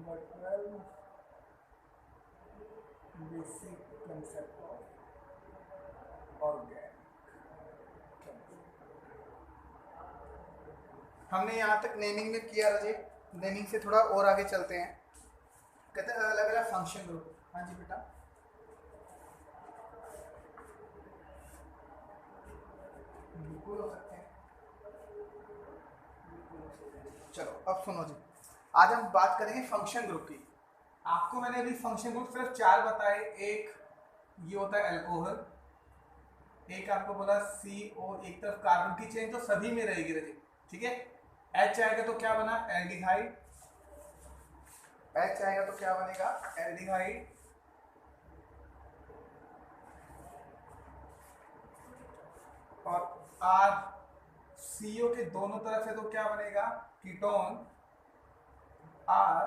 Number 12 basic concept of organic. हमने यहाँ तक नेमिंग में किया रजे, नेमिंग से थोड़ा और आगे चलते हैं। कहते हैं अलग अलग फंक्शन ग्रुप। हाँ जी बेटा, बिल्कुल हो सकते हैं। चलो अब सुनो जी, आज हम बात करेंगे फंक्शन ग्रुप की। आपको मैंने अभी फंक्शन ग्रुप सिर्फ 4 बताए। एक ये होता है अल्कोहल, एक आपको बोला CO, एक तरफ कार्बन की चेन तो सभी में रहेगी रजी, ठीक है। H आएगा तो क्या बना, एल्डिहाइड। H आएगा तो क्या बनेगा, एल्डिहाइड। और R CO के दोनों तरफ है तो क्या बनेगा, कीटोन। R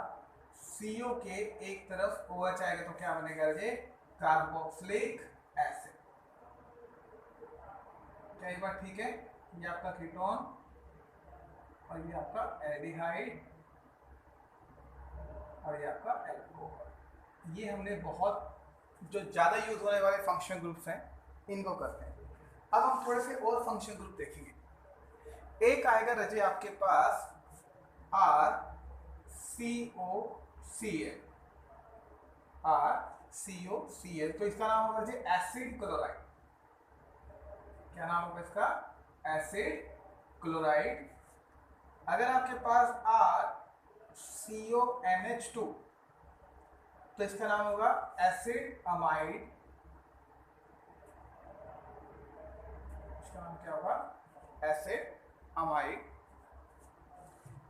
CO के एक तरफ OH आएगा तो क्या बनेगा रजे, कार्बोक्सिलिक एसिड। क्या ये बात ठीक है? ये आपका कीटोन और ये आपका एल्डिहाइड और ये आपका अल्कोहल। ये हमने बहुत जो ज़्यादा यूज होने वाले फंक्शन ग्रुप्स हैं इनको करते हैं। अब हम थोड़े से और फंक्शन ग्रुप देखेंगे। एक आएगा रजे आपके पास RCOCl। RCOCl तो इसका नाम होगा रजे एसिड क्लोराइड। क्या नाम होगा इसका, एसिड क्लोराइड। अगर आपके पास RCONH2 तो इसका नाम होगा एसिड अमाइड। इसका नाम क्या होगा, एसिड अमाइड।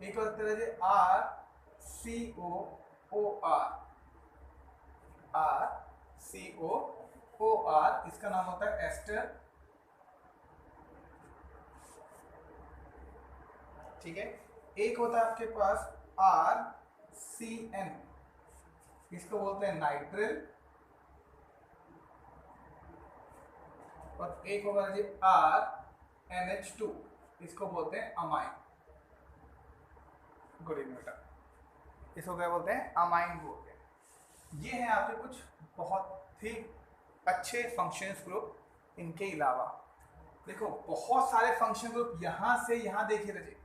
एक और तरह से RCOOR, इसका नाम होता है एस्टर, ठीक है। एक होता है आपके पास RCN, इसको बोलते हैं नाइट्रिल। और एक होगा जी RNH2, इसको बोलते हैं अमाइन। गुड इवनिंग बेटा, इसको क्या बोलते हैं, अमाइन बोलते हैं। ये हैं आपके कुछ बहुत ही अच्छे फंक्शंस ग्रुप। इनके अलावा देखो बहुत सारे फंक्शन ग्रुप यहाँ से यहाँ देखिए रजे,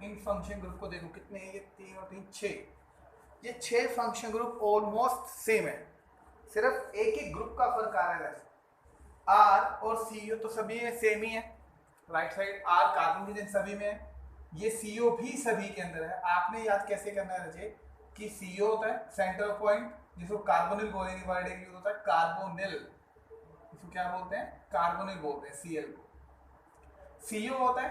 इन फंक्शन ग्रुप को देखो कितने हैं, ये 3 और 3 6। ये 6 फंक्शन ग्रुप ऑलमोस्ट सेम है, सिर्फ एक ही ग्रुप का फर्क आ रहा है। R और CO तो सभी में सेम ही है, राइट साइड R कार्बन की चेन सभी में है, ये CO भी सभी के अंदर है। आपने याद कैसे करना है रजे कि CO होता है सेंटर पॉइंट, जिसको कार्बोनिल बोलेंगे, वर्ड एक यूज होता है कार्बोनिल, इसको क्या बोलते हैं, कार्बोनिल बोलते हैं Cl को। CO होता है,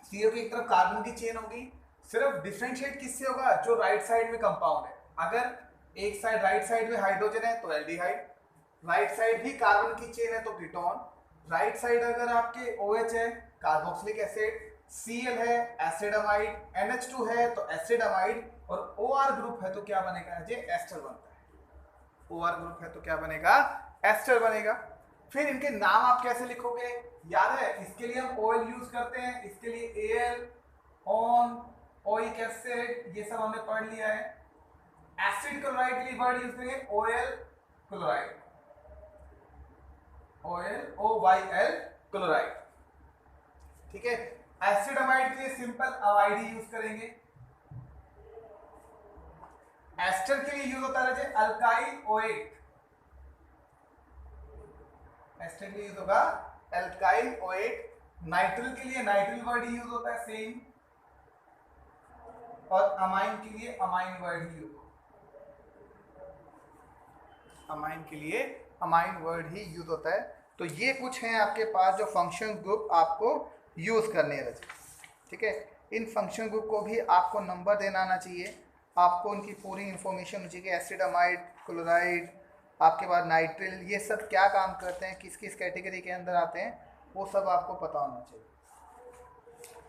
CO की एक तरफ कार्बन की चेन होगी, सिर्फ डिफरेंशिएट किससे होगा, जो राइट साइड में कंपाउंड है। अगर एक साइड राइट साइड में हाइड्रोजन है तो एल्डिहाइड, राइट साइड भी कार्बन की चेन है तो कीटोन, राइट साइड अगर आपके OH है कार्बोक्सिलिक एसिड, Cl है एसिड अमाइड, NH2 है तो एसिड अमाइड, और OR ग्रुप है तो क्या बनेगा जी, एस्टर बनता है। OR ग्रुप है तो क्या बनेगा, एस्टर बनेगा। फिर इनके नाम आप कैसे लिखोगे, याद है, इसके लिए हम OL यूज करते हैं, इसके लिए AL, ऑन, ओइक एसिड, ये सब हमने पढ़ लिया है। एसिड क्लोराइड के लिए वर्ड यूज करेंगे OL क्लोराइड, OYL क्लोराइड, ठीक है। एसिड अमाइड के लिए सिंपल अमाइड ही यूज करेंगे। एस्टर के लिए यूज होता है अल्काइल ओएट, एस्टर के लिए यूज होगा अल्काइल ओएट। नाइट्रिल के लिए नाइट्रिल वर्ड ही यूज होता है सेम, और अमाइन के लिए अमाइन वर्ड ही यूज होता है, अमाइन के लिए अमाइन वर्ड ही यूज होता है। तो ये कुछ हैं आपके पास जो फंक्शन ग्रुप आपको यूज करने हैं, ठीक है। इन फंक्शन ग्रुप को भी आपको नंबर देना आना चाहिए, आपको उनकी पूरी इंफॉर्मेशन होनी चाहिए कि एसिड अमाइड, क्लोराइड, आपके पास नाइट्रिल, ये सब क्या काम करते हैं, किस किस कैटेगरी के अंदर आते हैं, वो सब आपको पता होना चाहिए,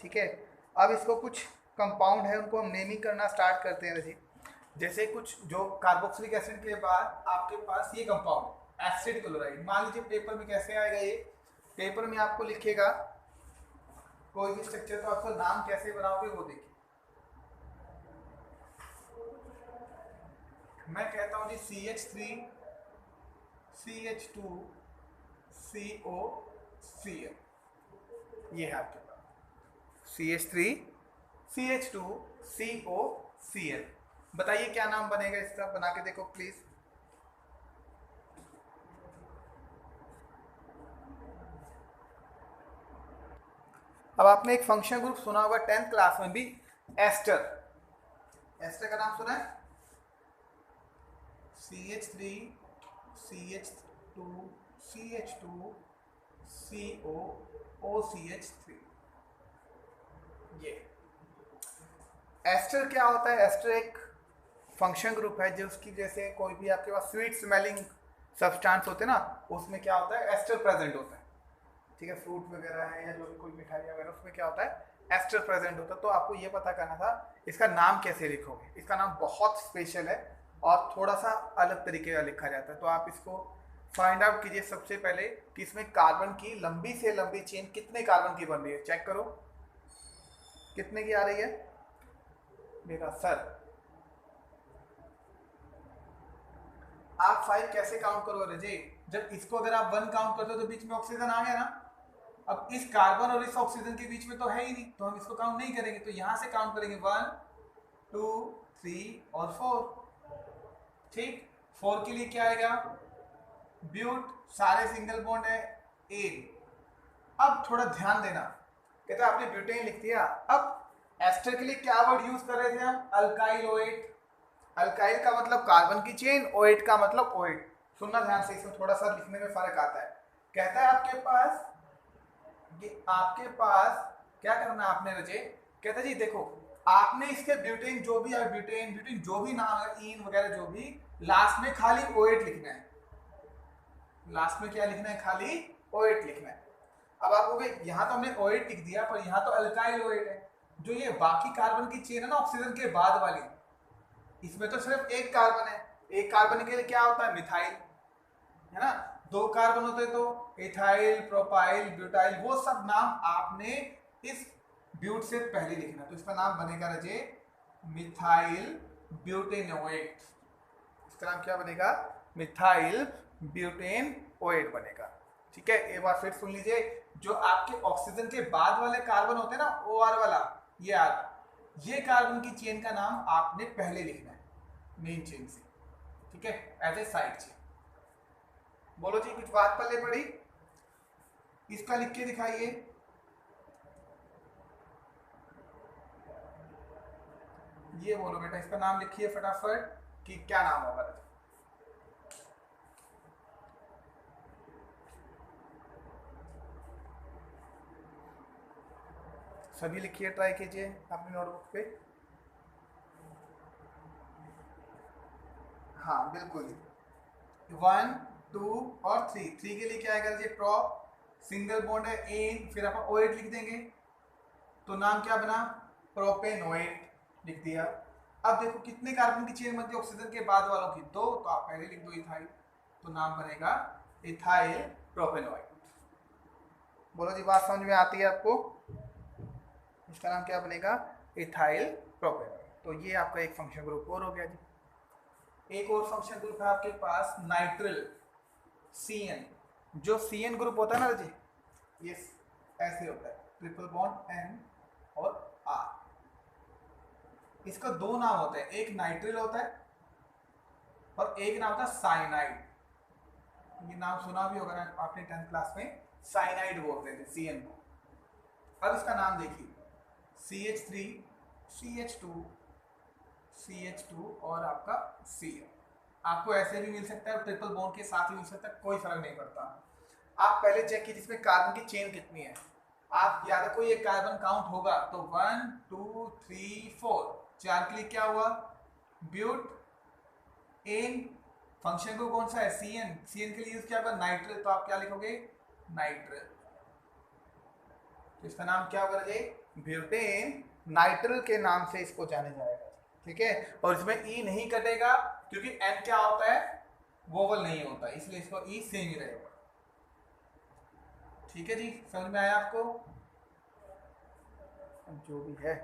ठीक है। अब इसको कुछ कंपाउंड है उनको हम नेमिंग करना स्टार्ट करते हैं रजी। जैसे कुछ जो कार्बोक्सिलिक एसिड के बाद आपके पास ये कंपाउंड एसिड क्लोराइड, मान लीजिए पेपर में कैसे आएगा, ये पेपर में आपको लिखेगा कोई भी स्ट्रक्चर, तो आपका नाम कैसे बनाओगे वो देखिए। मैं कहता हूँ जी CH3 CH2 COCl, ये है आपके पास CH3 CH2 COCl। बताइए क्या नाम बनेगा इसका, बना के देखो प्लीज। अब आपने एक फंक्शन ग्रुप सुना होगा 10th क्लास में भी, एस्टर। एस्टर का नाम सुना है? CH3 CH2 CH2 CO OCH3। ये एस्टर क्या होता है? एस्टर एक फंक्शन ग्रुप है जो उसकी, जैसे कोई भी आपके पास स्वीट स्मेलिंग सब्सटेंस होते हैं ना, उसमें क्या होता है, एस्टर प्रेजेंट होता है। ठीक है, फ्रूट वगैरह है या जो भी कोई मिठाई वगैरह, उसमें क्या होता है, एस्टर प्रेजेंट होता है। तो आपको ये पता करना था इसका नाम कैसे लिखोगे। इसका नाम बहुत स्पेशल है और थोड़ा सा अलग तरीके का लिखा जाता है। तो आप इसको फाइंड आउट कीजिए सबसे पहले कि इसमें कार्बन की लंबी से लंबी चेन कितने कार्बन की बन रही है, चेक करो कितने की आ रही है मेरा सर। आप 5 कैसे काउंट करोगे जी? जब इसको अगर आप 1 काउंट करते हो तो बीच में ऑक्सीजन आ गया ना। अब इस कार्बन और इस ऑक्सीजन के बीच में तो है ही नहीं, तो हम इसको काउंट नहीं करेंगे। तो यहां से काउंट करेंगे 1 2 3 और 4। ठीक, 4 के लिए क्या आएगा, ब्यूट, सारे सिंगल बॉन्ड है एन। अब थोड़ा ध्यान देना, कहते आपने ब्यूटेन लिख दिया। अब एस्टर के लिए क्या वर्ड यूज कर रहे थे हम, अल्काइल ओएट। अल्काइल का मतलब कार्बन की चेन, ओएट का मतलब ओएट। सुनना ध्यान से, इसमें थोड़ा सा लिखने में फर्क आता है। कहता है आपके पास क्या करना है आपने रजे, कहता है जी देखो आपने इसके ब्यूटेन जो भी है, ब्यूटेन ब्यूटेन जो भी नाम है, इन वगैरह जो भी, लास्ट में खाली ओएट लिखना है। लास्ट में क्या लिखना है, खाली ओएट लिखना है। अब आप कहोगे यहाँ तो हमने ओएट लिख दिया पर यहाँ तो अल्काइल ओएट है। जो ये बाकी कार्बन की चेन है ना ऑक्सीजन के बाद वाली, इसमें तो सिर्फ एक कार्बन है। एक कार्बन के लिए क्या होता है, मिथाइल, है ना। 2 कार्बन होते तो इथाइल, प्रोपाइल, ब्यूटाइल, वो सब नाम आपने इस ब्यूट से पहले लिखना। तो इसका नाम बनेगा रजे मिथाइल ब्यूटेनोएट। इसका नाम क्या बनेगा, मिथाइल ब्यूटेनोएट बनेगा। ठीक है, एक बार फिर सुन लीजिए, जो आपके ऑक्सीजन के बाद वाले कार्बन होते हैं ना, OR वाला, ये आर, ये कार्बन की चेन का नाम आपने पहले लिखना है मेन चेन से। ठीक है, एज ए साइड चेन। बोलो जी कुछ बात पल्ले पड़ी, इसका लिख के दिखाइए। ये बोलो बेटा, इसका नाम लिखिए फटाफट कि क्या नाम होगा। सभी लिखिए, ट्राई कीजिए अपनी नोटबुक पे। हाँ बिल्कुल, 1 2 और 3। 3 के लिए क्या आएगा जी, प्रोप, सिंगल बॉन्ड है एन, फिर आप ओएट लिख देंगे तो नाम क्या बना, प्रोपेनोएट लिख दिया। अब देखो कितने कार्बन की चेन बनती है ऑक्सीजन के बाद वालों की, 2, तो आप पहले लिख दो इथाइल, तो नाम बनेगा इथाइल प्रोपेनोएट। बोलो जी बात समझ में आती है आपको? इसका नाम क्या बनेगा, इथाइल प्रोपेनोएट। तो ये आपका एक फंक्शन ग्रुप और हो गया जी। एक और फंक्शन ग्रुप है आपके पास नाइट्रिल, CN। जो CN ग्रुप होता है ना जी, ये ऐसे होता है, ट्रिपल बॉन्ड N और R। इसका 2 नाम होते हैं, एक नाइट्रिल होता है और एक नाम होता है साइनाइड। ये नाम सुना भी होगा आपने 10th क्लास में, साइनाइड बोलते थे CN को। अब इसका नाम देखिए, CH3 CH2 CH2 और आपका CN। आपको ऐसे भी मिल सकता है, ट्रिपल बॉन्ड के साथ ही मिल सकता है, कोई फर्क नहीं पड़ता। आप पहले चेक कीजिए इसमें कार्बन की चेन कितनी है। आप याद रखो ये कार्बन काउंट होगा तो 1 2 3 4, 4 के लिए क्या हुआ, ब्यूट एन, फंक्शन को कौन सा है, CN। CN के लिए यूज क्या होगा, नाइट्रिल, तो आप क्या लिखोगे, नाइट्रिल। तो इसका नाम क्या होगा जी, ब्यूटेन नाइट्रिल के नाम से इसको जाने जाएगा। ठीक है, और इसमें ई नहीं कटेगा क्योंकि एन क्या होता है, वोवल नहीं होता, इसलिए इसको ई सेम ही रहेगा। ठीक है जी, समझ में आया आपको? जो भी है।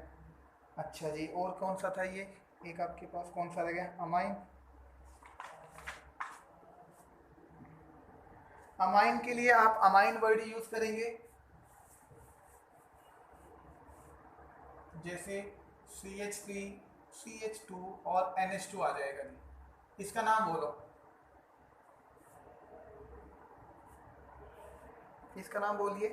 अच्छा जी, और कौन सा था ये, एक आपके पास कौन सा रह गया, अमाइन। अमाइन के लिए आप अमाइन वर्ड यूज करेंगे, जैसे CH3 CH2 और NH2 आ जाएगा जी। इसका नाम बोलो, इसका नाम बोलिए।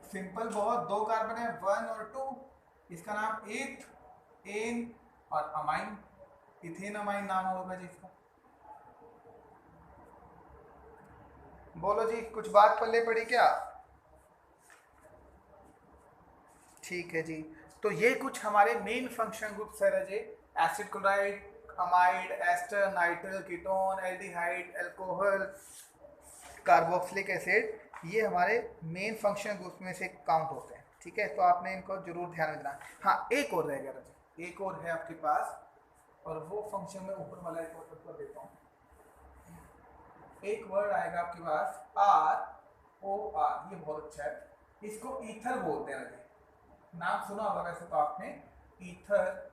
सिंपल बहुत, 2 कार्बन है, 1 और 2। इसका नाम एथ, एन और अमाइन, इथेन अमाइन नाम होगा जी इसका। बोलो जी, कुछ बात पल्ले पड़ी क्या? ठीक है जी। तो ये कुछ हमारे मेन फंक्शन ग्रुप्स है रजे, acid chloride, amide, ester, nitrile, ketone, aldehyde, alcohol, carboxylic acid, ये हमारे मेन फंक्शन ग्रुप में से काउंट होते हैं। ठीक है, तो आपने इनको जरूर ध्यान में देना। हाँ, एक और रह गया रजे, एक और है आपके पास, और वो फंक्शन में ऊपर वाला एक और कर देता हूँ। एक वर्ड आएगा आपके पास ROR, ये बहुत अच्छा है, इसको ईथर बोलते हैं रजे। नाम सुना होगा वैसे तो आपने, ईथर।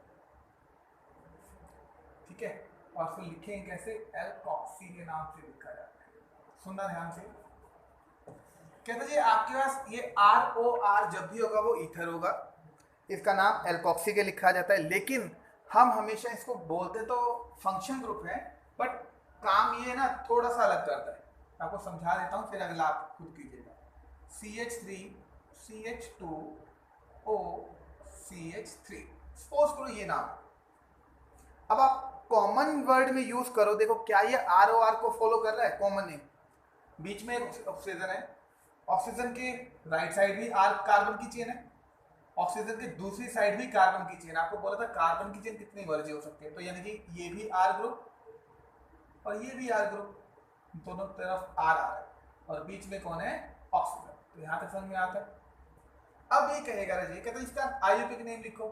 ठीक है, और फिर लिखेंगे कैसे, एल्कोक्सी के नाम से लिखा जाता है। सुनना ध्यान से। कहते जी आपके पास ये ROR जब भी होगा वो ईथर होगा, इसका नाम एल्कोक्सी के लिखा जाता है। लेकिन हम हमेशा इसको बोलते तो फंक्शन ग्रुप है, बट काम ये ना थोड़ा सा अलग करता है। आपको समझा देता हूँ, फिर अगला आप खुद कीजिएगा। CH3 CH2O CH3, सपोज करो ये नाम। अब आप कॉमन वर्ड में यूज करो, देखो क्या ये ROR को फॉलो कर रहा है? कॉमन नेम, बीच में एक ऑक्सीजन है, ऑक्सीजन के राइट साइड भी R कार्बन की चेन है, ऑक्सीजन के दूसरी साइड भी कार्बन की चेन। आपको बोला था कार्बन की चेन कितनी मर्जी हो सकती है, तो यानी कि ये भी R ग्रुप और ये भी R ग्रुप, दोनों तरफ R आ रहा है, और बीच में कौन है? ऑक्सीजन। तो यहां तक समझ में आता है। अब ये कहेगा रजी, कहते हैं इसका आईयूपीएक नेम लिखो,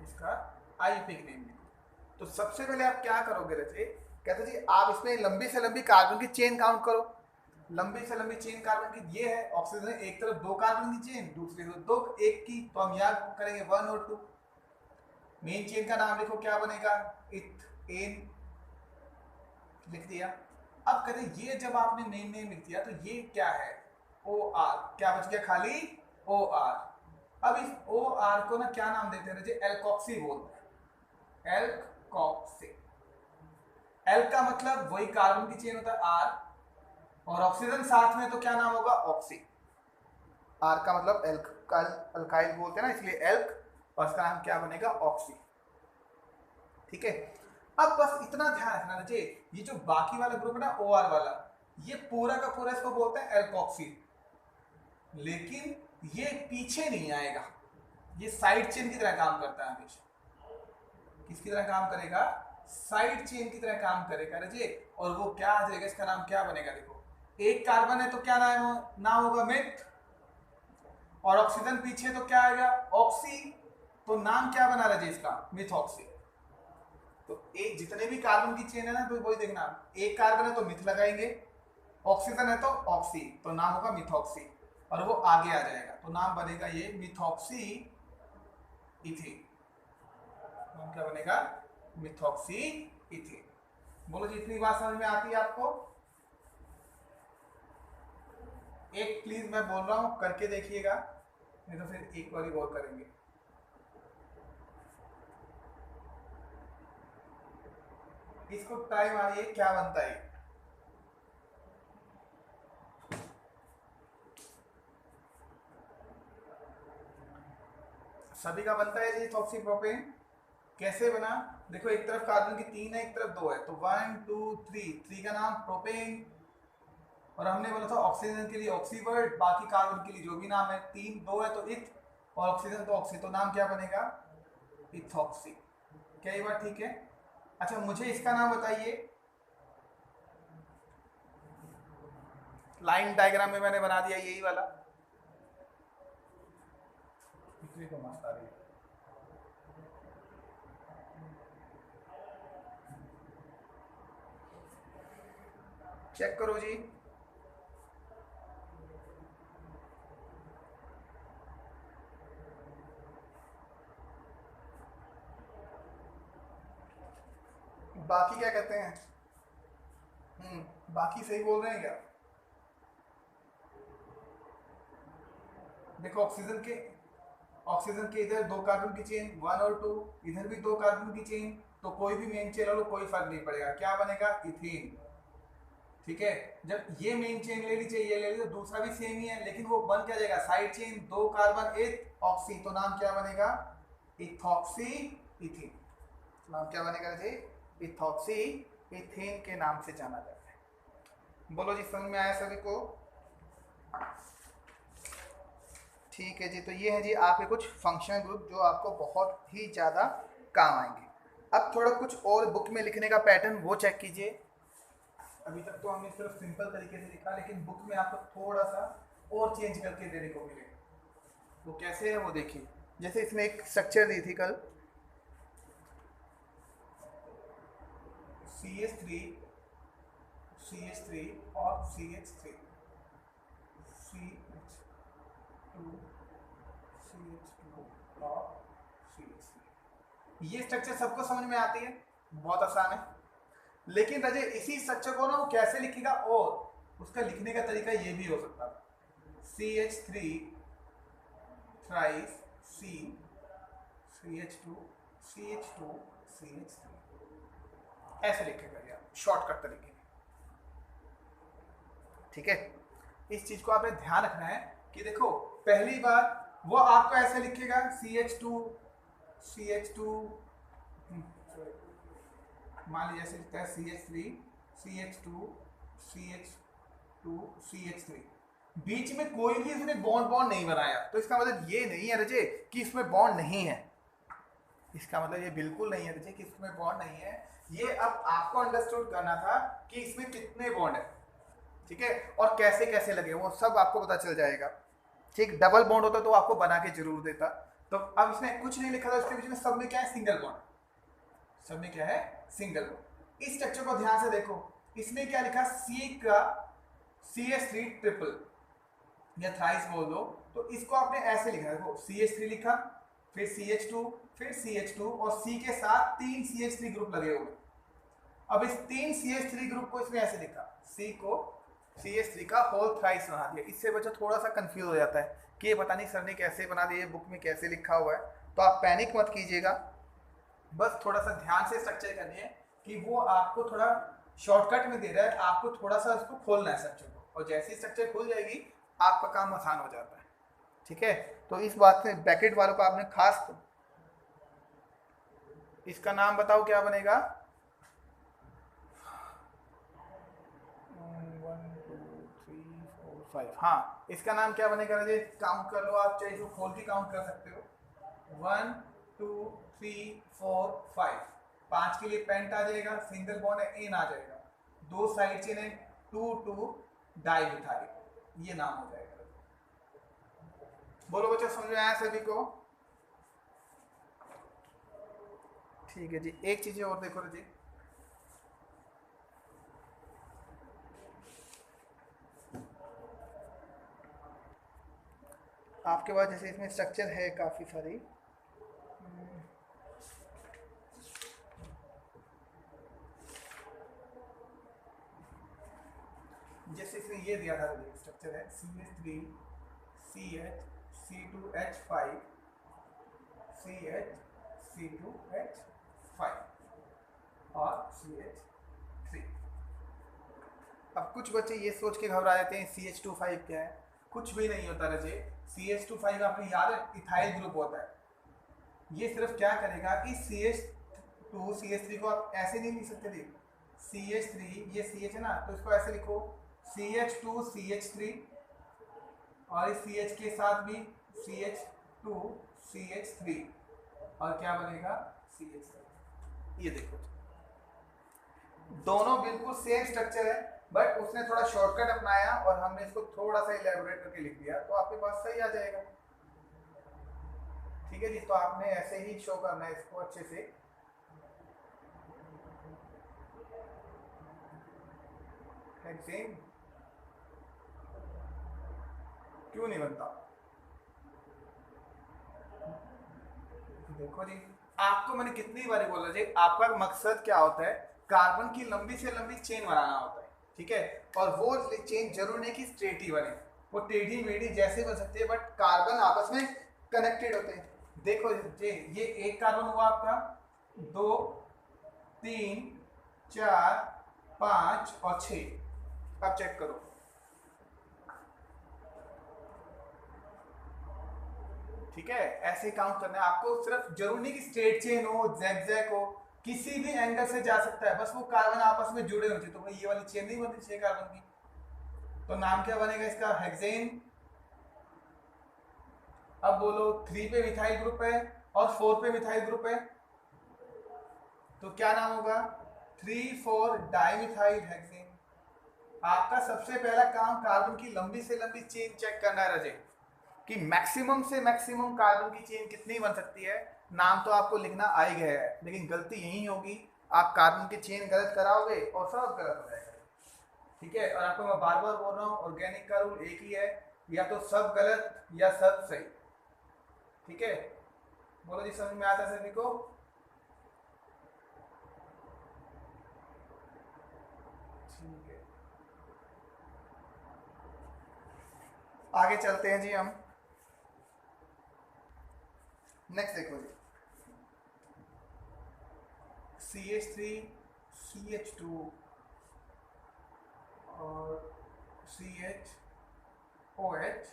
इसका आईयूपीएक नेम लिखो। तो सबसे पहले आप क्या करोगे रजी, कहते जी आप इसमें लंबी से लंबी कार्बन की चेन काउंट करो। लंबी से लंबी चेन कार्बन की ये है, ऑक्सीजन एक तरफ 2 कार्बन की चेन, दूसरी तरफ 2 एक की, तो हम याद करेंगे 1 और 2। मेन चेन का नाम लिखो, क्या बनेगा? इथेन, लिख दिया। अब कहते ये जब आपने मेन नेम लिख दिया तो ये क्या है? OR, क्या बच गया? खाली OR। अब इस OR को ना क्या नाम देते हैं? एल्कोक्सी बोलते हैं, एल्कोक्सी। एल का मतलब वही कार्बन की चेन होता है R, और ऑक्सीजन साथ में, तो क्या नाम होगा? ऑक्सी। R का मतलब अल्काइल बोलते हैं ना, इसलिए एल्क, और इसका नाम क्या बनेगा? ऑक्सी। ठीक है, अब बस इतना ध्यान रखना चाहिए, ये जो बाकी वाला ग्रुप है ना OR वाला, ये पूरा का पूरा इसको बोलते हैं एल्कोक्सी, लेकिन ये पीछे नहीं आएगा, ये साइड चेन की तरह काम करता है हमेशा। किसकी तरह काम करेगा? साइड चेन की तरह काम करेगा रजे। और वो क्या आ जाएगा? इसका नाम क्या बनेगा? देखो, एक कार्बन है तो क्या नाम होगा? मिथ, और ऑक्सीजन पीछे तो क्या आएगा? ऑक्सी, तो नाम क्या बना रजे इसका? मिथॉक्सी। तो एक जितने भी कार्बन की चेन है ना, तो वही देखना, एक कार्बन है तो मिथ लगाएंगे, ऑक्सीजन है तो ऑक्सी, तो नाम होगा मिथॉक्सी, और वो आगे आ जाएगा तो नाम बनेगा ये मिथॉक्सी इथेन। नाम क्या बनेगा? Methoxy ethane. बोलो जी, इतनी बात समझ में आती है आपको? एक प्लीज मैं बोल रहा हूं, करके देखिएगा, नहीं तो फिर एक बार और करेंगे। इसको टाइम आ रही है, क्या बनता है? सभी का बनता है जी इथॉक्सीप्रोपेन। कैसे बना? देखो, एक तरफ कार्बन की 3 है, एक तरफ 2 है, तो 1 2 3 का नाम प्रोपेन, और हमने बोला था ऑक्सीजन के लिए ऑक्सी वर्ड, बाकी कार्बन के लिए जो भी नाम है, 3 2 है तो इथ, और ऑक्सीजन तो ऑक्सी, तो नाम क्या बनेगा? इथॉक्सी। क्या ये बात ठीक है? अच्छा, मुझे इसका नाम बताइए। लाइन डायग्राम में मैंने बना दिया यही वाला, को मस्त आ रही है। चेक करो जी, बाकी क्या कहते हैं? बाकी सही बोल रहे हैं क्या? देखो ऑक्सीजन के इधर 2 कार्बन की चेन 1 और 2, इधर भी 2 कार्बन की चेन, तो कोई भी मेन चेन लो कोई फर्क नहीं पड़ेगा, क्या बनेगा? इथेन। ठीक है, जब ये मेन चेन ले ली चाहिए, ये ले ली, तो दूसरा भी सेम ही है, लेकिन वो बन क्या जाएगा? साइड चेन 2 कार्बन 1 ऑक्सी, तो नाम क्या बनेगा? Ethoxy ethane. नाम क्या बनेगा जी? इथॉक्सी इथेन के नाम से जाना जाता है। बोलो जी, समझ में आया सभी को? ठीक है जी, तो ये है जी आपके कुछ फंक्शनल ग्रुप जो आपको बहुत ही ज़्यादा काम आएंगे। अब थोड़ा कुछ और बुक में लिखने का पैटर्न वो चेक कीजिए। अभी तक तो हमने सिर्फ सिंपल तरीके से लिखा, लेकिन बुक में आपको थोड़ा सा और चेंज करके देने को मिलेगा। वो कैसे है वो देखिए। जैसे इसमें एक स्ट्रक्चर दी थी कल, CH3 और CH3 और CH3। ये स्ट्रक्चर सबको समझ में आती है, बहुत आसान है। लेकिन रजे इसी स्ट्रक्चर को ना वो कैसे लिखेगा, और उसका लिखने का तरीका ये भी हो सकता है, CH3 thrice C, CH2 CH3, ऐसे लिखेगा यार, शॉर्टकट तरीके। ठीक है, इस चीज को आपने ध्यान रखना है कि देखो पहली बार वो आपको ऐसे लिखेगा CH2 मान लीजिए ऐसे लिखता है CH3 CH2 बीच में कोई भी इसने बॉन्ड नहीं बनाया, तो इसका मतलब ये नहीं है रजे कि इसमें बॉन्ड नहीं है। इसका मतलब ये बिल्कुल नहीं है रजे कि इसमें बॉन्ड नहीं है। ये अब आपको अंडरस्टूड करना था कि इसमें कितने बॉन्ड है, ठीक है, और कैसे कैसे लगे, वो सब आपको पता चल जाएगा। ठीक, डबल बॉन्ड होता तो आपको बना के जरूर देता। तो अब इसने कुछ नहीं लिखा था, उसके बीच में सब में क्या है? Single bond. सब में क्या है? Single bond. इस स्ट्रक्चर को ध्यान से देखो, इसने क्या लिखा? C का CH3 ट्रिपल या थ्राइस बोल दो, तो इसको आपने ऐसे लिखा, देखो CH3 लिखा, फिर CH2, फिर CH2 और C के साथ 3 CH3 ग्रुप लगे हुए। अब इस 3 CH3 ग्रुप को इसमें ऐसे लिखा, C को CH3 का होल थ्राइस बना दिया। इससे बच्चा थोड़ा सा कंफ्यूज हो जाता है कि ये पता नहीं सर ने कैसे बना दिया, बुक में कैसे लिखा हुआ है। तो आप पैनिक मत कीजिएगा, बस थोड़ा सा ध्यान से स्ट्रक्चर करनी है कि वो आपको थोड़ा शॉर्टकट में दे रहा है, आपको थोड़ा सा उसको खोलना है स्ट्रक्चर को, और जैसी स्ट्रक्चर खुल जाएगी आपका काम आसान हो जाता है। ठीक है, तो इस बात से ब्रैकेट वालों को आपने खास, इसका नाम बताओ क्या बनेगा? 1 2 3 4 5, हाँ, इसका नाम क्या बनेगा राजे? काउंट कर लो आप, चाहे इसको खोल के काउंट कर सकते हो। 1 2 3 4 5, 5 के लिए पेंट आ जाएगा, सिंगल बॉन्ड है एन आ जाएगा, 2 साइड चेन है 2 डाइमिथाइल, ये नाम हो जाएगा। बोलो बच्चों, समझ में आया सभी को? ठीक है जी, एक चीज और देखो जी, आपके पास जैसे इसमें स्ट्रक्चर है काफ़ी सारी, जैसे इसमें ये दिया था स्ट्रक्चर है CH3 CH C2H5 CH C2H5 और CH3। अब कुछ बच्चे ये सोच के घबरा जाते हैं CH25 क्या है, कुछ भी नहीं होता रजे। CH25 आपने याद है इथाइल ग्रुप होता है। ये सिर्फ क्या करेगा कि CH2 CH3 को आप ऐसे नहीं लिख सकते थे, CH3 ये CH है ना, तो इसको ऐसे लिखो CH2 CH3, और इस CH के साथ भी CH2 CH3, और क्या बनेगा? CH3। ये देखो दोनों बिल्कुल सेम स्ट्रक्चर है, बट उसने थोड़ा शॉर्टकट अपनाया और हमने इसको थोड़ा सा इलेबोरेट करके लिख दिया, तो आपके पास सही आ जाएगा। ठीक है जी, तो आपने ऐसे ही शो करना है इसको अच्छे से। हेक्सेन क्यों नहीं बनता? देखो जी, आपको मैंने कितनी बार बोला जी, आपका मकसद क्या होता है? कार्बन की लंबी से लंबी चेन बनाना होता है। ठीक है, और वो चेन जरूर नहीं कि स्ट्रेट ही बने, वो टेढ़ी मेढ़ी जैसे बन सकती है, बट कार्बन आपस में कनेक्टेड होते हैं। देखो ये एक कार्बन हुआ आपका, 2 3 4 5 और 6। अब चेक करो, ठीक है, ऐसे काउंट करना है आपको। सिर्फ जरूरी नहीं कि स्ट्रेट चेन हो, जैग हो, किसी भी एंगल से जा सकता है, बस वो कार्बन आपस में जुड़े होते। तो ये वाली चेन नहीं बनती 6 कार्बन की, तो नाम क्या बनेगा इसका, हेक्सेन। अब बोलो 3 पे मिथाइल ग्रुप है और 4 पे मिथाइल ग्रुप है, तो क्या नाम होगा, 3,4 डाइमिथाइल हेक्सेन। आपका सबसे पहला काम कार्बन की लंबी से लंबी चेन चेक करना है रजे, कि मैक्सिमम से मैक्सिमम कार्बन की चेन कितनी बन सकती है। नाम तो आपको लिखना आ ही गया है, लेकिन गलती यही होगी, आप कार्बन की चेन गलत कराओगे और सब गलत हो जाएगा, ठीक है। और आपको मैं बार बार बोल रहा हूँ, ऑर्गेनिक का रूल एक ही है, या तो सब गलत या सब सही, ठीक है। बोलो जी, समझ में आता है सभी को? ठीक है, आगे चलते हैं जी हम। नेक्स्ट देखो जी, CH3 CH2 और CHOH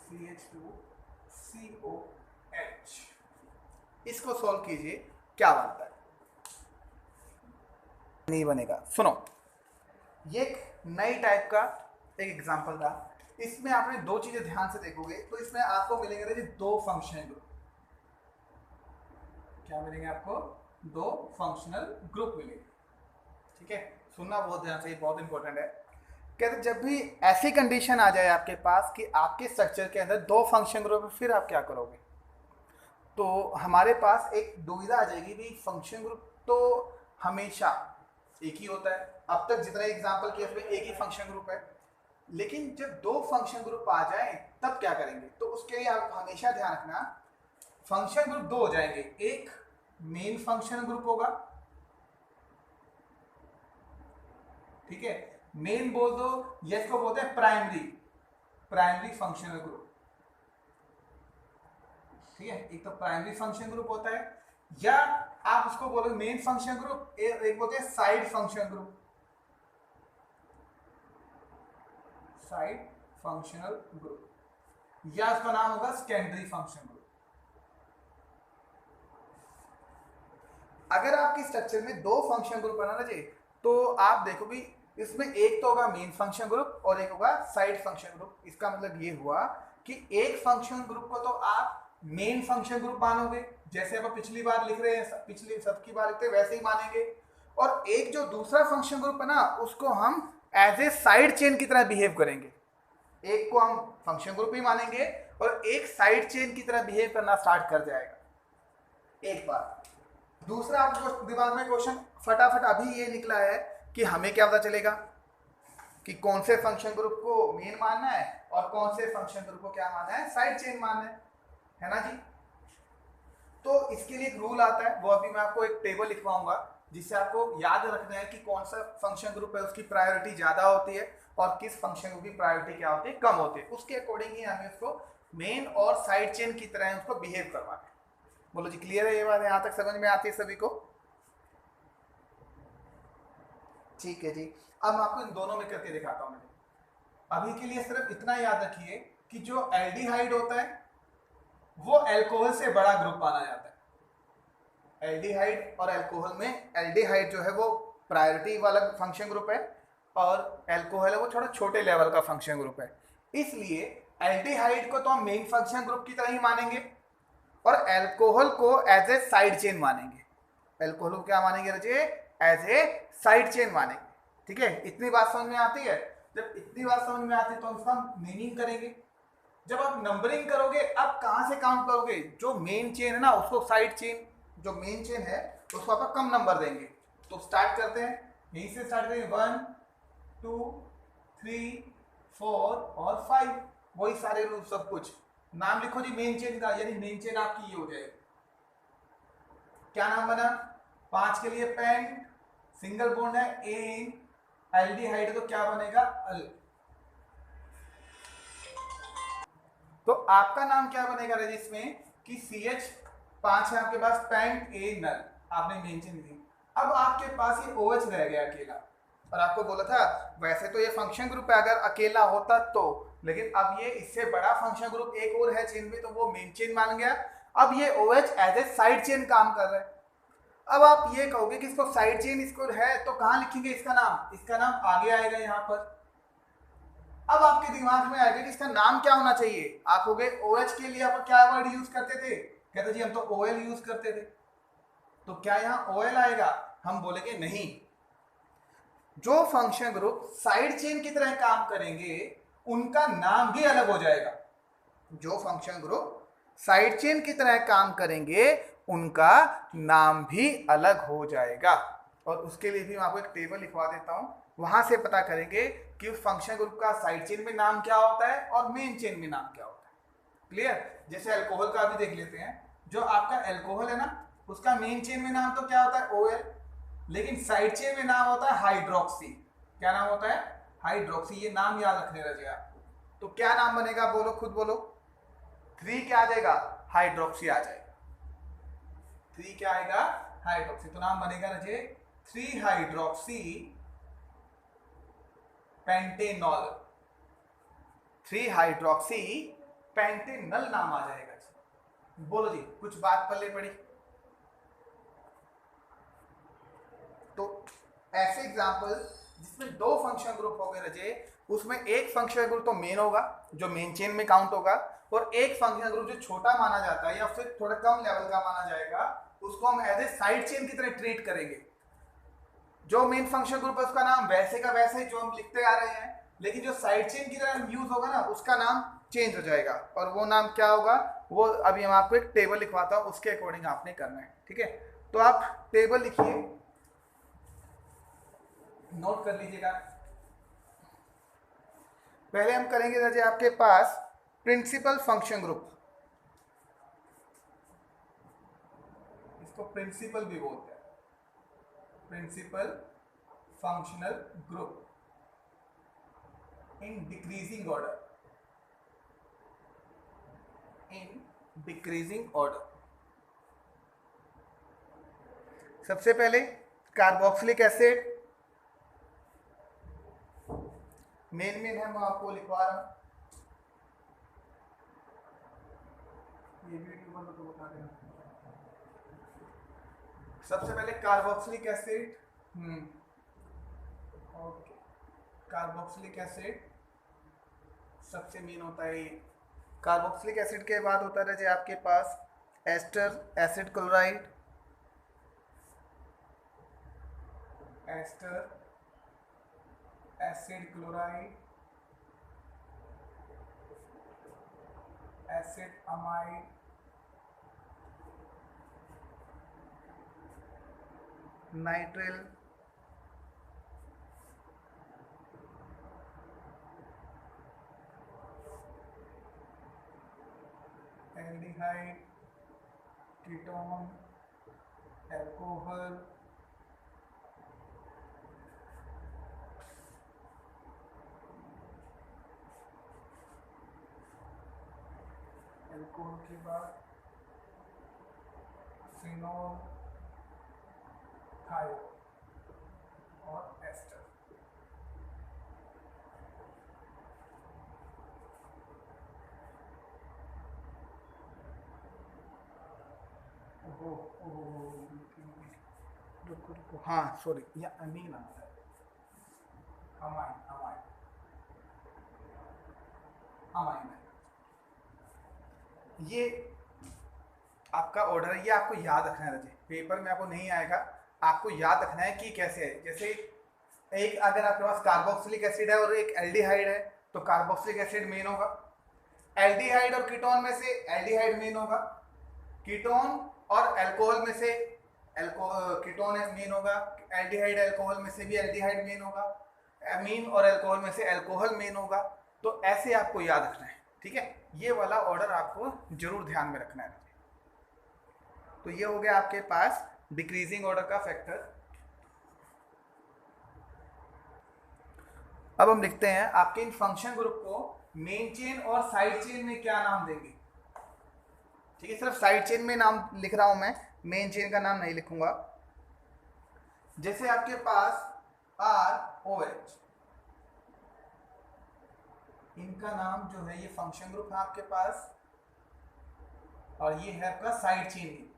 CH2 COH, इसको सॉल्व कीजिए, क्या बनता है। नहीं बनेगा, सुनो, ये एक नई टाइप का एक एग्जांपल था। इसमें आपने दो चीजें ध्यान से देखोगे तो इसमें आपको मिलेंगे जी 2 फंक्शनल ग्रुप। क्या मिलेंगे आपको, 2 फंक्शनल ग्रुप मिलेंगे, ठीक है। सुनना बहुत ध्यान से, बहुत इंपॉर्टेंट है। कहते जब भी ऐसी कंडीशन आ जाए आपके पास कि आपके स्ट्रक्चर के अंदर 2 फंक्शन ग्रुप है, फिर आप क्या करोगे, तो हमारे पास एक दुविधा आ जाएगी भी, फंक्शन ग्रुप तो हमेशा एक ही होता है, अब तक जितने एग्जांपल किए उसमें एक ही फंक्शन ग्रुप है, लेकिन जब 2 फंक्शन ग्रुप आ जाए तब क्या करेंगे। तो उसके लिए आप हमेशा ध्यान रखना, फंक्शन ग्रुप 2 हो जाएंगे, एक मेन फंक्शन ग्रुप होगा, ठीक है, मेन बोल दो, या इसको बोलते हैं प्राइमरी फंक्शनल ग्रुप, ठीक है। एक तो प्राइमरी फंक्शन ग्रुप होता है, या आप उसको बोलोगे मेन फंक्शन ग्रुप, एक बोलते हैं side function group, side functional group, या उसका नाम होगा सेकेंडरी फंक्शन ग्रुप। अगर आपकी स्ट्रक्चर में 2 फंक्शन ग्रुप बनाना चाहिए, तो आप देखो भी इसमें एक तो होगा मेन फंक्शन ग्रुप और एक होगा साइड फंक्शन ग्रुप। इसका मतलब ये हुआ कि एक फंक्शन ग्रुप को तो आप मेन फंक्शन ग्रुप मानोगे, जैसे आप पिछली बार लिख रहे हैं, पिछली सबकी बार लिखते हैं वैसे ही मानेंगे, और एक जो दूसरा फंक्शन ग्रुप है ना, उसको हम एज ए साइड चेन की तरह बिहेव करेंगे। एक को हम फंक्शन ग्रुप ही मानेंगे और एक साइड चेन की तरह बिहेव करना स्टार्ट कर जाएगा एक बार। दूसरा आपको दिमाग में क्वेश्चन फटाफट अभी ये निकला है कि हमें क्या पता चलेगा कि कौन से फंक्शन ग्रुप को मेन मानना है और कौन से फंक्शन ग्रुप को क्या मानना है, साइड चेन मानना है ना जी। तो इसके लिए एक रूल आता है, वो अभी मैं आपको एक टेबल लिखवाऊंगा, जिससे आपको याद रखना है कि कौन सा फंक्शन ग्रुप है उसकी प्रायोरिटी ज्यादा होती है और किस फंक्शन ग्रुप की प्रायोरिटी क्या होती है, कम होती है। उसके अकॉर्डिंग ही हमें उसको मेन और साइड चेन की तरह उसको बिहेव करवाना है। बोलो जी, क्लियर है ये बात, यहां तक समझ में आती है सभी को? ठीक है जी, अब मैं आपको इन दोनों में करके दिखाता हूं। अभी के लिए सिर्फ इतना याद रखिए कि जो एल्डिहाइड होता है वो अल्कोहल से बड़ा ग्रुप माना जाता है। एल्डिहाइड और अल्कोहल में, एल्डिहाइड जो है वो प्रायोरिटी वाला फंक्शन ग्रुप है और अल्कोहल है वो थोड़ा छोटे लेवल का फंक्शन ग्रुप है। इसलिए एल्डिहाइड को तो हम मेन फंक्शन ग्रुप की तरह ही मानेंगे और अल्कोहल को एज ए साइड चेन मानेंगे। अल्कोहल को क्या मानेंगे रजे, एज ए साइड चेन मानेंगे, ठीक है। इतनी बात समझ में आती है? जब इतनी बात समझ में आती है तो हम उसका मीनिंग करेंगे। जब आप नंबरिंग करोगे, अब कहां से काउंट करोगे, जो मेन चेन है ना उसको साइड चेन, जो मेन चेन है उसको आप कम नंबर देंगे। तो स्टार्ट करते हैं, यहीं से स्टार्ट करेंगे, 1 2 3 4 और 5, वही सारे रूल सब कुछ। नाम लिखो जी मेन चेन का, यानी मेन चेन आपकी ये हो जाएगी। क्या नाम बना? 5 के लिए पेंट, सिंगल बॉन्ड है ए इन एल्डिहाइड, तो क्या बनेगा अल। तो आपका नाम क्या बनेगा रजिस में कि CH5 है आपके पास, पेंट ए नल आपने मेंशन दी। अब आपके पास ये OH रह गया अकेला, और आपको बोला था वैसे तो ये फंक्शन ग्रुप है अगर अकेला होता तो, लेकिन अब ये इससे बड़ा फंक्शन ग्रुप एक और है चेन में, तो वो मेन चेन मान गया। अब ये OH as a side chain काम कर रहा है। अब आप ये कहोगे कि इसको साइड चेन इसको है तो कहाँ लिखेंगे इसका नाम? इसका नाम आगे आएगा यहाँ पर। अब आपके दिमाग में आएगा कि इसका नाम क्या होना चाहिए। आप हो गए OH के लिए आप क्या वर्ड यूज करते थे? कहते जी हम तो OL यूज करते थे, तो क्या यहाँ OL आएगा? हम बोलेंगे नहीं। जो फंक्शन ग्रुप साइड चेन की तरह काम करेंगे उनका नाम भी अलग हो जाएगा। जो फंक्शन ग्रुप साइड चेन की तरह काम करेंगे उनका नाम भी अलग हो जाएगा। और उसके लिए भी मैं आपको एक टेबल लिखवा देता हूं, वहां से पता करेंगे कि उस फंक्शन ग्रुप का साइड चेन में नाम क्या होता है और मेन चेन में नाम क्या होता है। क्लियर? जैसे अल्कोहल का भी देख लेते हैं। जो आपका अल्कोहल है ना, उसका मेन चेन में नाम तो क्या होता है OL, लेकिन साइड चेन में नाम होता है हाइड्रोक्सी। क्या नाम होता है? हाइड्रोक्सी। ये नाम याद रखने रहिए आप। तो क्या नाम बनेगा? बोलो, खुद बोलो। 3 क्या आ जाएगा? हाइड्रोक्सी आ जाएगा। 3 क्या आएगा? हाइड्रोक्सी। तो नाम बनेगा रजे 3 हाइड्रोक्सी पेंटेनॉल। 3 हाइड्रोक्सी पेंटेनॉल नाम आ जाएगा। बोलो जी, कुछ बात पल्ले पड़ी? तो ऐसे एग्जांपल जिसमें 2 फंक्शन ग्रुप हो गए रजे, उसमें एक फंक्शन ग्रुप तो मेन होगा जो मेन चेन में काउंट होगा, और एक फंक्शन ग्रुप जो छोटा माना जाता है या फिर थोड़ा कम लेवल का माना जाएगा, उसको हम एज ए साइड चेन की तरह ट्रीट करेंगे। जो मेन फंक्शन ग्रुप है उसका नाम वैसे का वैसे ही जो हम लिखते आ रहे हैं, लेकिन जो साइड चेन की तरह यूज होगा ना उसका नाम चेंज हो जाएगा। और वो नाम क्या होगा वो अभी हम आपको एक टेबल लिखवाता हूं, उसके अकॉर्डिंग आपने करना है। ठीक है? तो आप टेबल लिखिए, नोट कर लीजिएगा। पहले हम करेंगे जैसे आपके पास प्रिंसिपल फंक्शन ग्रुप, इसको प्रिंसिपल भी बोलते हैं, principal functional group in decreasing order, in decreasing order. सबसे पहले कार्बोक्सिलिक एसिड, मेन है, मैं आपको लिखवा रहा हूं, ये वीडियो बंद तो बता देना। सबसे पहले carboxylic acid, okay, carboxylic acid सबसे मेन होता है ये। कार्बोक्सिलिक एसिड के बाद होता है जैसे आपके पास ester acid chloride, ester acid chloride, acid amide, nitrile, aldehyde, ketone, alcohol, alcohol के बाद फिनोल, थायो और एस्टर। रुको, हाँ सॉरी, या अमीन आता है, अमाइन, अमाइन, अमाइन है। ये आपका ऑर्डर है, ये आपको याद रखना है। पेपर में आपको नहीं आएगा, आपको याद रखना है कि कैसे है। जैसे एक अगर आपके पास कार्बोक्सिलिक एसिड है और एक एल्डिहाइड है, तो कार्बोक्सिलिक एसिड मेन होगा। एल्डिहाइड और कीटोन में से एल्डिहाइड मेन होगा, कीटोन और अल्कोहल में से कीटोन मेन होगा, एल्डिहाइड अल्कोहल में से भी एल्डिहाइड मेन होगा, अमीन और अल्कोहल में से अल्कोहल मेन होगा। तो ऐसे आपको याद रखना है। ठीक है? ये वाला ऑर्डर आपको जरूर ध्यान में रखना है। तो ये हो गया आपके पास डिक्रीजिंग ऑर्डर का फैक्टर। अब हम लिखते हैं आपके इन फंक्शन ग्रुप को मेन चेन और साइड चेन में क्या नाम देंगे। ठीक है, सिर्फ साइड चेन में नाम लिख रहा हूं मैं, मेन चेन का नाम नहीं लिखूंगा। जैसे आपके पास आर ओ एच, इनका नाम जो है ये फंक्शन ग्रुप है आपके पास, और ये है आपका side chain name.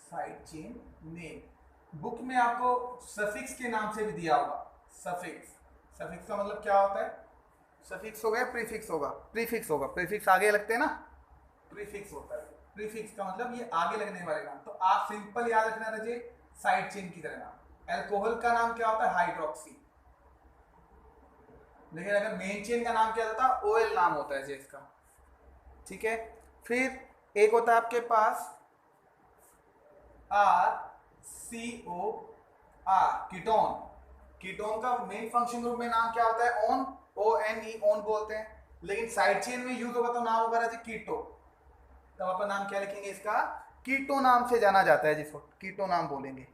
Side chain name book में आपको सफिक्स के नाम से भी दिया होगा। सफिक्स, सफिक्स का मतलब क्या होता है? सफिक्स हो गया, प्रीफिक्स होगा, प्रीफिक्स होगा, प्रीफिक्स आगे लगते हैं ना, प्रीफिक्स होता है। प्रीफिक्स का मतलब ये आगे लगने वाले नाम। तो आप सिंपल याद रखना रहिए साइड चेन की तरह नाम। अल्कोहल का नाम क्या होता है? हाइड्रोक्सी। लेकिन अगर मेन चेन का नाम क्या होता है? ओएल नाम होता है जिसका। ठीक है, फिर एक होता है आपके पास R C O R, ketone. Ketone का मेन फंक्शन ग्रुप में नाम क्या होता है? One, O N E, one बोलते हैं। लेकिन साइड चेन में यूज होगा तो नाम होगा कीटो। तब अपन नाम क्या लिखेंगे इसका? कीटो नाम से जाना जाता है जिसको, कीटो नाम बोलेंगे।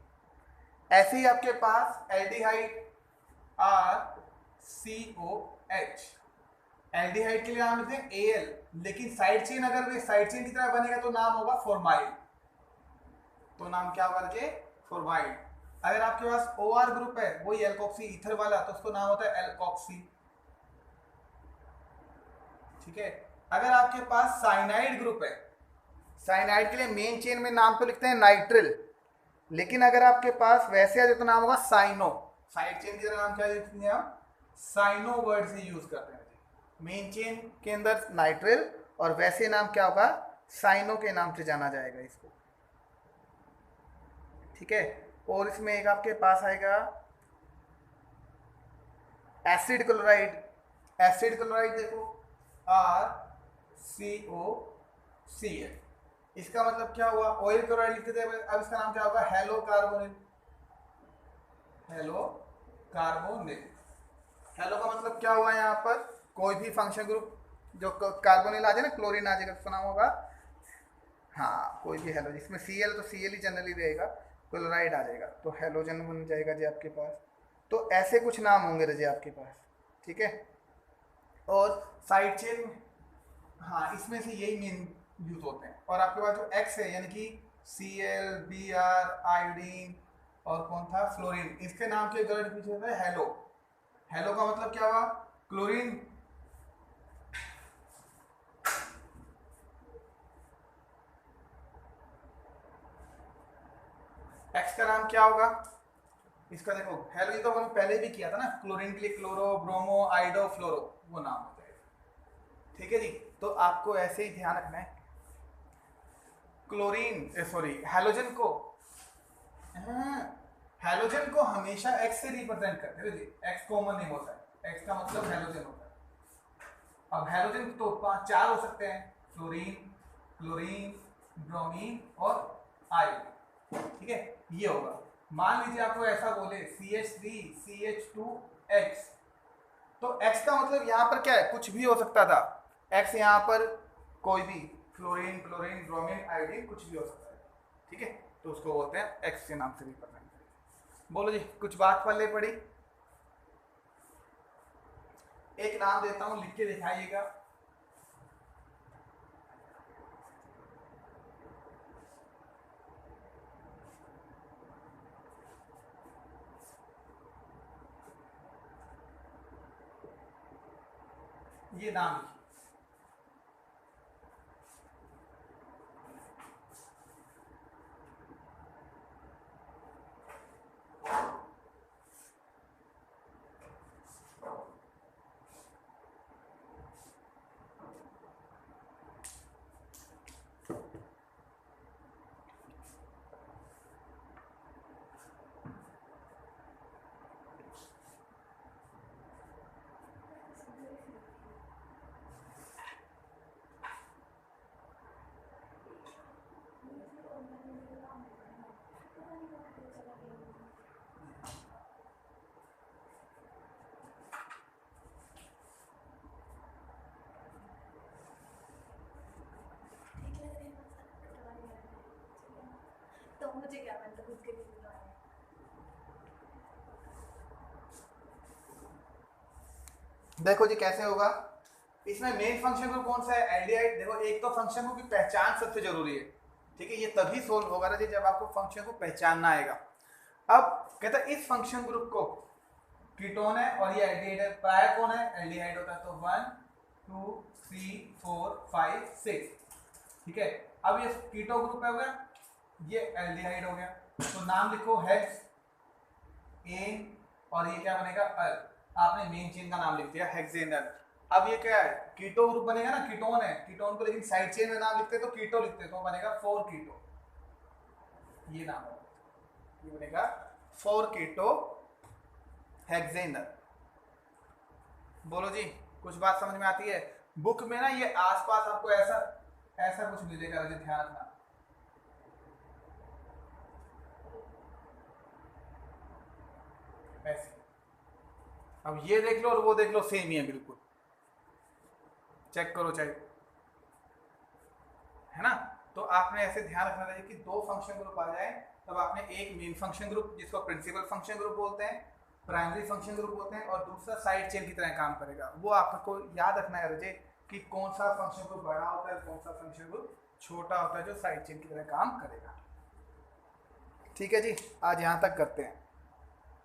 ऐसे ही आपके पास aldehyde, R C O H, aldehyde के लिए नाम लिखते हैं एल, लेकिन साइड चेन अगर वे साइड चेन की तरह बनेगा तो नाम होगा फॉर्माइल। तो नाम क्या होगा? फॉर्माइल। अगर आपके पास ओ आर ग्रुप है, वही एल्कोक्सी ईथर वाला, तो उसको नाम होता है एल्कोक्सी। ठीक है, अगर आपके पास साइनाइड ग्रुप है, साइनाइड के लिए मेन चेन में नाम तो लिखते हैं नाइट्रिल, लेकिन अगर आपके पास वैसे आ जाए तो नाम होगा साइनो। साइड चेन की तरह नाम क्या लिखते हैं हम? साइनो वर्ड से यूज करते हैं। मेन चेन के अंदर नाइट्रिल, और वैसे नाम क्या होगा? साइनो के नाम से जाना जाएगा इसको। ठीक है, और इसमें एक आपके पास आएगा एसिड क्लोराइड। एसिड क्लोराइड देखो, are C O C L, इसका मतलब क्या हुआ? ऑयल क्लोराइड लिखते थे, अब इसका नाम क्या होगा? Hello carbonyl. Hello carbonyl. Hello का मतलब क्या हुआ? यहाँ पर कोई भी फंक्शन ग्रुप जो कार्बोनिल आ जाए ना, क्लोरीन आ जाएगा, उसका नाम होगा, हाँ कोई भी हेलो, जिसमें सी एल तो सी एल ही जनरली रहेगा, क्लोराइड आ जाएगा तो हेलोजन बन जाएगा जी आपके पास। तो ऐसे कुछ नाम होंगे रजे आपके पास। ठीक है, और साइड चेन, हाँ इसमें से यही मेन यूज होते हैं। और आपके पास जो एक्स है यानी कि C L, B R, iodine, और कौन था? फ्लोरीन, इसके नाम के जस्ट पीछे होता है हेलो। हेलो का मतलब क्या हुआ? क्लोरीन। एक्स का नाम क्या होगा इसका? देखो हेलो, ये तो हमने पहले भी किया था ना, क्लोरीन के लिए क्लोरो, ब्रोमो, आइडो, फ्लोरो, वो नाम होता है। ठीक है जी, तो आपको ऐसे ही ध्यान रखना है। क्लोरीन सॉरी हेलोजन को, हेलोजन को हमेशा एक्स से रिप्रेजेंट करते हैं। एक्स कॉमन नहीं होता है, एक्स का मतलब हेलोजन होता है। अब हेलोजन तो चार हो सकते हैं, फ्लोरीन, क्लोरीन, ब्रोमीन और आयोडीन। ठीक है, ये होगा। मान लीजिए आपको ऐसा बोले CH3 CH2X, तो X का मतलब यहाँ पर क्या है? कुछ भी हो सकता था। X यहाँ पर कोई भी, फ्लोरीन, क्लोरीन, ब्रोमीन, आयोडीन, कुछ भी हो सकता है। ठीक है, तो उसको बोलते हैं X के नाम से रिप्रेजेंट करें। बोलो जी, कुछ बात पल्ले पड़ी? एक नाम देता हूं, लिख के दिखाइएगा। ये नाम लिखिए। देखो जी कैसे होगा, इसमें मेन फंक्शन ग्रुप कौन सा है, एल्डिहाइड। देखो एक तो फंक्शन ग्रुप की पहचान सबसे जरूरी है, ठीक है, ये तभी सोल्व होगा ना जी जब आपको फंक्शन को पहचानना आएगा। अब कहता है इस फंक्शन ग्रुप को कीटोन है और ये एल्डिहाइड है, प्राय कौन है, एल्डिहाइड होता है, तो 1 2 3 4 5 6, ठीक है। अब ये कीटो ग्रुप है हो गया, ये एल्डिहाइड हो गया, तो नाम लिखो हेक्स एन, और ये क्या बनेगा अल, आपने मेन चेन का नाम लिख दिया हेक्सेनल। अब ये क्या है, कीटो ग्रुप बनेगा ना, कीटोन है, कीटोन को लेकिन साइड चेन में नाम लिखते तो कीटो लिखते, तो बनेगा 4 कीटो, ये नाम होगा, ये बनेगा 4 कीटो हेक्सेनल। बोलो जी कुछ बात समझ में आती है। बुक में ना ये आसपास आपको ऐसा ऐसा कुछ मिलेगा, ध्यान रखना। ऐसे अब ये देख लो और वो देख लो, सेम ही है बिल्कुल, चेक करो चाहे, है ना। तो आपने ऐसे ध्यान रखना चाहिए कि दो फंक्शन ग्रुप आ जाए, तब आपने एक मेन फंक्शन ग्रुप जिसको प्रिंसिपल फंक्शन ग्रुप बोलते हैं, प्राइमरी फंक्शन ग्रुप बोलते हैं, और दूसरा साइड चेन की तरह काम करेगा। वो आपको याद रखना है रजे कि कौन सा फंक्शन ग्रुप बड़ा होता है, कौन सा फंक्शन ग्रुप छोटा होता है जो साइड चेन की तरह काम करेगा। ठीक है जी, आज यहाँ तक करते हैं।